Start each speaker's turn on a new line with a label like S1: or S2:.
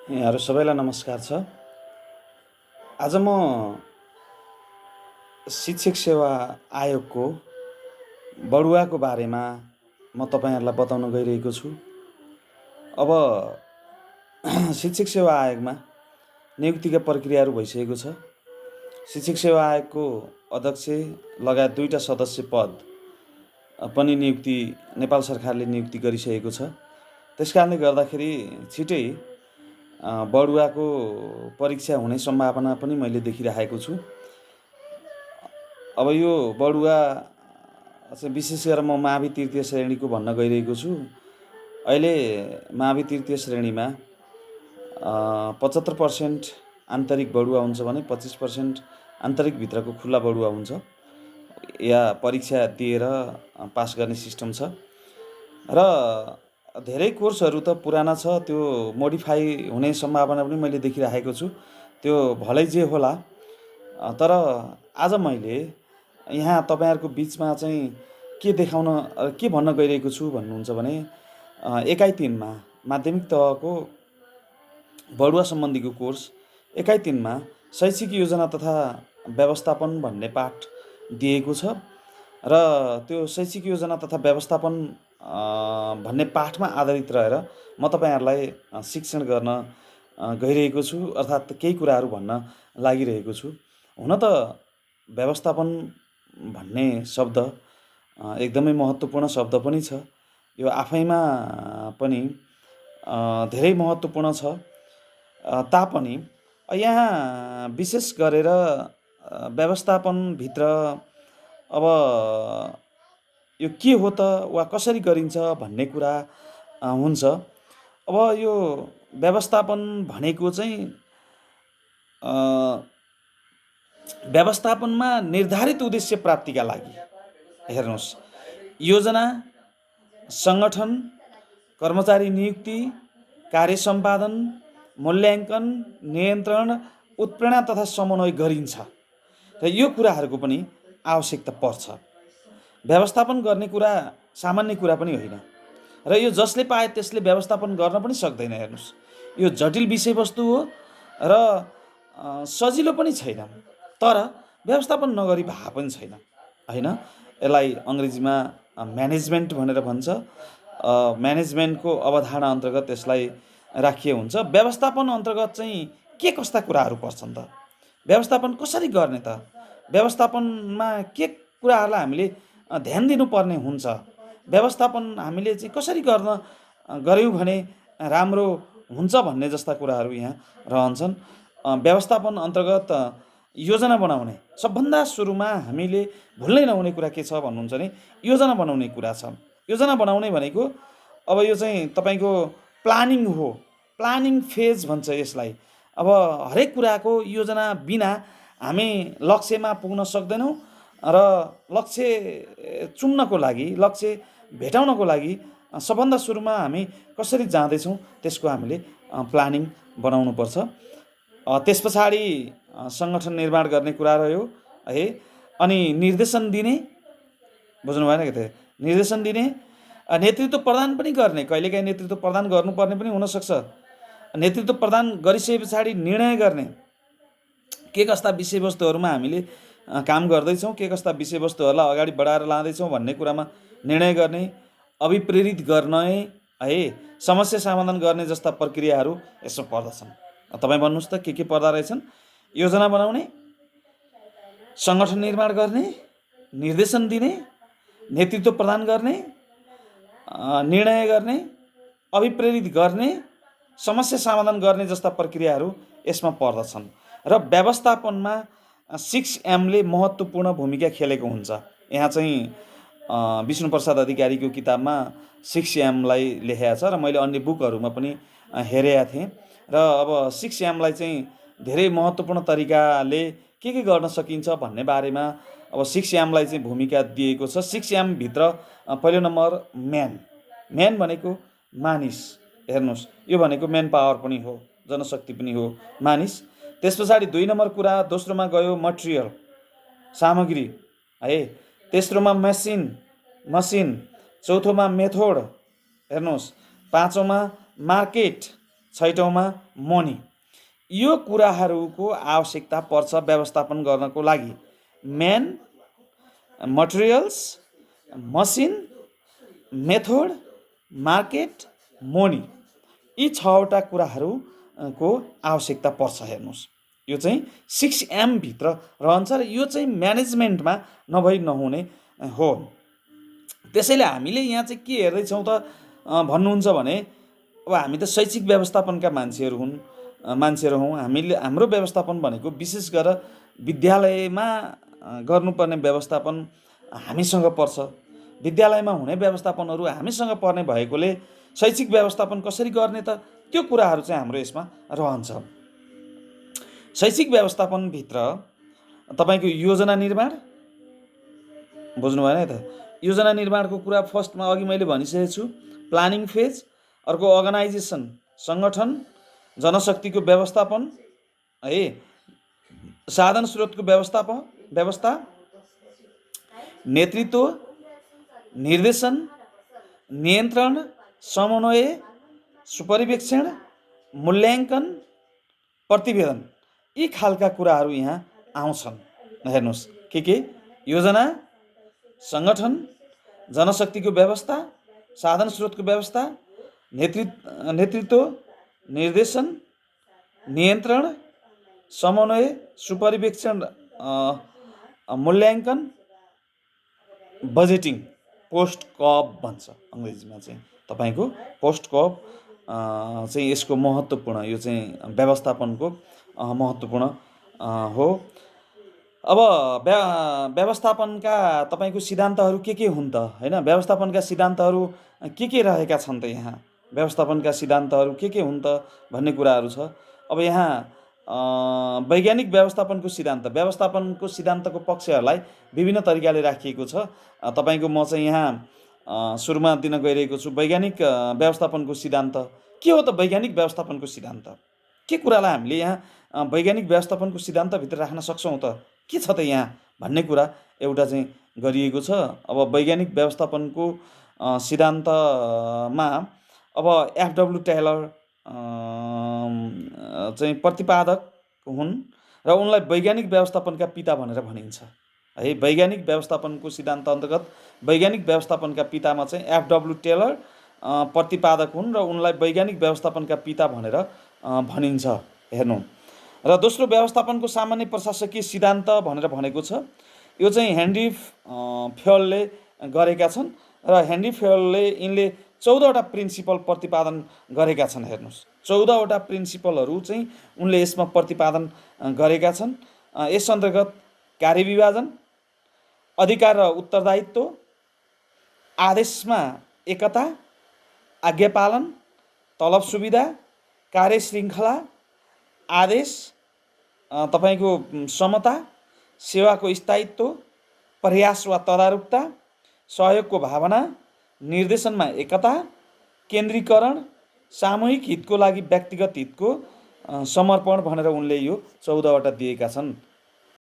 S1: यहाँहरू सबैलाई नमस्कार छ। आज म शिक्षक सेवा आयोगको बढुवाको बारेमा म तपाईँहरूलाई बताउन गइरहेको छु। अब शिक्षक सेवा आयोगमा नियुक्तिका प्रक्रियाहरू भइसकेको छ। शिक्षक सेवा आयोगको अध्यक्ष लगायत 2टा सदस्य पद पनि नेपाल सरकारले नियुक्ति गरिसकेको छ। त्यसकारणले गर्दाखेरि छिटै बढुवाको परीक्षा हुने सम्भावना पनि मैले देखिरहेको छु। अब यो बढुवा चाहिँ विशेष गरेर म मावि तृतीय श्रेणीको भन्न गइरहेको छु। अहिले मावि तृतीय श्रेणीमा 75% आन्तरिक बढुवा हुन्छ भने 25% आन्तरिक भित्रको खुल्ला बढुवा हुन्छ, या परीक्षा दिएर पास गर्ने सिस्टम छ। र धेरै कोर्सहरू त पुराना छ, त्यो मोडिफाई हुने सम्भावना पनि मैले देखिरहेको छु। त्यो भलै जे होला, तर आज मैले यहाँ तपाईँहरूको बिचमा चाहिँ के भन्न गइरहेको छु भन्नुहुन्छ भने, 1 3मा माध्यमिक तहको बढुवा सम्बन्धीको कोर्स 1 3मा शैक्षिक योजना तथा व्यवस्थापन भन्ने पाठ दिएको छ। र त्यो शैक्षिक योजना तथा व्यवस्थापन भन्ने पाठमा आधारित रहेर म तपाईँहरूलाई शिक्षण गर्न गइरहेको छु, अर्थात् केही कुराहरू भन्न लागिरहेको छु। हुन त व्यवस्थापन भन्ने शब्द एकदमै महत्त्वपूर्ण शब्द पनि छ। यो आफैमा पनि धेरै महत्त्वपूर्ण छ। तापनि यहाँ विशेष गरेर व्यवस्थापनभित्र अब यो के हो त वा कसरी गरिन्छ भन्ने कुरा हुन्छ। अब यो व्यवस्थापन भनेको चाहिँ व्यवस्थापनमा निर्धारित उद्देश्य प्राप्तिका लागि, हेर्नुहोस्, योजना, सङ्गठन, कर्मचारी नियुक्ति, कार्य सम्पादन, मूल्याङ्कन, नियन्त्रण, उत्प्रेरणा तथा समन्वय गरिन्छ। र यो कुराहरूको पनि आवश्यकता पर्छ। व्यवस्थापन गर्ने कुरा सामान्य कुरा पनि होइन, र यो जसले पाए त्यसले व्यवस्थापन गर्न पनि सक्दैन। हेर्नुहोस्, यो जटिल विषयवस्तु हो र सजिलो पनि छैन, तर व्यवस्थापन नगरी भए पनि छैन, होइन। यसलाई अङ्ग्रेजीमा म्यानेजमेन्ट भनेर भन्छ। म्यानेजमेन्टको अवधारणा अन्तर्गत यसलाई राखिएको हुन्छ। व्यवस्थापन अन्तर्गत चाहिँ के कस्ता कुराहरू पर्छन् त? व्यवस्थापन कसरी गर्ने त? व्यवस्थापनमा के कुराहरूलाई हामीले ध्यान दिनुपर्ने हुन्छ? व्यवस्थापन हामीले चाहिँ कसरी गऱ्यौँ भने राम्रो हुन्छ भन्ने जस्ता कुराहरू यहाँ रहन्छन्। व्यवस्थापन अन्तर्गत योजना बनाउने, सबभन्दा सुरुमा हामीले भुल्नै नहुने कुरा के छ भन्नुहुन्छ भने योजना बनाउने कुरा छ। योजना बनाउने भनेको अब यो चाहिँ तपाईँको प्लानिङ हो। प्लानिङ फेज भन्छ यसलाई। अब हरेक कुराको योजना बिना हामी लक्ष्यमा पुग्न सक्दैनौँ, र लक्ष्य चुन्नको लागि, लक्ष्य भेटाउनको लागि सबभन्दा सुरुमा हामी कसरी जाँदैछौँ त्यसको हामीले प्लानिङ बनाउनुपर्छ। त्यस पछाडि सङ्गठन निर्माण गर्ने कुरा रह्यो है। अनि निर्देशन दिने, बुझ्नु भएन के? निर्देशन दिने, नेतृत्व प्रदान पनि गर्ने। कहिलेकाहीँ नेतृत्व प्रदान गर्नुपर्ने पनि हुनसक्छ। नेतृत्व प्रदान गरिसके पछाडि निर्णय गर्ने, के कस्ता विषयवस्तुहरूमा हामीले काम गर्दैछौँ, के कस्ता विषयवस्तुहरूलाई अगाडि बढाएर लाँदैछौँ भन्ने कुरामा निर्णय गर्ने, अभिप्रेरित गर्ने है, समस्या समाधान गर्ने जस्ता प्रक्रियाहरू यसमा पर्दछन्। तपाईँ भन्नुहोस् त के पर्दा रहेछन्? योजना बनाउने, सङ्गठन निर्माण गर्ने, निर्देशन दिने, नेतृत्व प्रदान गर्ने, निर्णय गर्ने, अभिप्रेरित गर्ने, समस्या समाधान गर्ने जस्ता प्रक्रियाहरू यसमा पर्दछन्। र व्यवस्थापनमा 6Mले महत्त्वपूर्ण भूमिका खेलेको हुन्छ। यहाँ चाहिँ विष्णुप्रसाद अधिकारीको किताबमा 6Mलाई लेखेको छ, र मैले अन्य बुकहरूमा पनि हेरेका थिएँ। र अब 6Mलाई चाहिँ धेरै महत्त्वपूर्ण तरिकाले के गर्न सकिन्छ भन्ने बारेमा अब 6Mलाई चाहिँ भूमिका दिएको छ। 6M भित्र पहिलो नम्बर म्यान भनेको मानिस। हेर्नुहोस्, यो भनेको म्यान पावर पनि हो, जनशक्ति पनि हो, मानिस। त्यस पछाडि 2 नम्बर कुरा, दोस्रोमा गयो मटेरियल, सामग्री है। तेस्रोमा मसिन, चौथोमा मेथड, हेर्नुहोस्, पाँचौँमा मार्केट, छैटौँमा मनी। यो कुराहरूको आवश्यकता पर्छ व्यवस्थापन गर्नको लागि। Man, materials, machine, method, market, money, यी 6वटा कुराहरूको आवश्यकता पर्छ। हेर्नुहोस्, यो चाहिँ 6M भित्र रहन्छ र यो चाहिँ म्यानेजमेन्टमा नभई नहुने हो। त्यसैले हामीले यहाँ चाहिँ के हेर्दैछौँ त भन्नुहुन्छ भने, अब हामी त शैक्षिक व्यवस्थापनका मान्छेहरू हौँ। हाम्रो व्यवस्थापन भनेको विशेष गरेर विद्यालयमा गर्नुपर्ने व्यवस्थापन हामीसँग पर्छ। विद्यालयमा हुने व्यवस्थापनहरू हामीसँग पर्ने भएकोले शैक्षिक व्यवस्थापन कसरी गर्ने त, त्यो कुराहरू चाहिँ हाम्रो यसमा रहन्छ। शैक्षिक व्यवस्थापनभित्र तपाईँको योजना निर्माण, बुझ्नु भएन है त? योजना निर्माणको कुरा फर्स्टमा अघि मैले भनिसकेको छु, प्लानिङ फेज। अर्को अर्गनाइजेसन, सङ्गठन, जनशक्तिको व्यवस्थापन है, साधन स्रोतको व्यवस्था, नेतृत्व, निर्देशन, नियन्त्रण, समन्वय, सुपरिवेक्षण, मूल्याङ्कन, प्रतिवेदन, यी खालका कुराहरू यहाँ आउँछन्। हेर्नुहोस्, के योजना, सङ्गठन, जनशक्तिको व्यवस्था, साधन स्रोतको व्यवस्था, नेतृत्व, निर्देशन, नियन्त्रण, समन्वय, सुपरिवेक्षण, मूल्याङ्कन, बजेटिङ, पोस्ट कब भन्छ अङ्ग्रेजीमा चाहिँ तपाईँको पोस्ट कब चाहिँ यसको महत्त्वपूर्ण, यो चाहिँ व्यवस्थापनको महत्त्वपूर्ण हो। अब व्यवस्थापनका तपाईँको सिद्धान्तहरू के हुन् त हैन? व्यवस्थापनका सिद्धान्तहरू के रहेका छन् त यहाँ? व्यवस्थापनका सिद्धान्तहरू के हुन् त भन्ने कुराहरू छ। अब यहाँ वैज्ञानिक व्यवस्थापनको सिद्धान्तको पक्षहरूलाई विभिन्न तरिकाले राखिएको छ। तपाईँको म चाहिँ यहाँ सुरुमा दिन गइरहेको छु वैज्ञानिक व्यवस्थापनको सिद्धान्त। के हो त वैज्ञानिक व्यवस्थापनको सिद्धान्त? के कुरालाई हामीले यहाँ वैज्ञानिक व्यवस्थापनको सिद्धान्तभित्र राख्न सक्छौँ त? के छ त यहाँ भन्ने कुरा एउटा चाहिँ गरिएको छ। अब वैज्ञानिक व्यवस्थापनको सिद्धान्तमा अब एफडब्ल्यू टेलर चाहिँ प्रतिपादक हुन् र उनलाई वैज्ञानिक व्यवस्थापनका पिता भनेर भनिन्छ है। वैज्ञानिक व्यवस्थापनको सिद्धान्त अन्तर्गत वैज्ञानिक व्यवस्थापनका पितामा चाहिँ एफडब्ल्यू टेलर प्रतिपादक हुन् र उनलाई वैज्ञानिक व्यवस्थापनका पिता भनेर भनिन्छ। हेर्नु, र दोस्रो व्यवस्थापनको सामान्य प्रशासकीय सिद्धान्त भनेर भनेको छ। यो चाहिँ हेनरी फ्योलले गरेका छन् र हेनरी फ्योलले यिनले 14वटा प्रिन्सिपल प्रतिपादन गरेका छन्। हेर्नुहोस्, 14वटा प्रिन्सिपलहरू चाहिँ उनले यसमा प्रतिपादन गरेका छन्। यस अन्तर्गत कार्यविभाजन, अधिकार र उत्तरदायित्व, आदेशमा एकता, आज्ञापालन, तलब सुविधा, कार्यशृङ्खला, आदेश, तपाईँको समता, सेवाको स्थायित्व, प्रयास वा तदारुकता, सहयोगको भावना, निर्देशनमा एकता, केन्द्रीकरण, सामूहिक हितको लागि व्यक्तिगत हितको समर्पण भनेर उनले यो 14वटा दिएका छन्।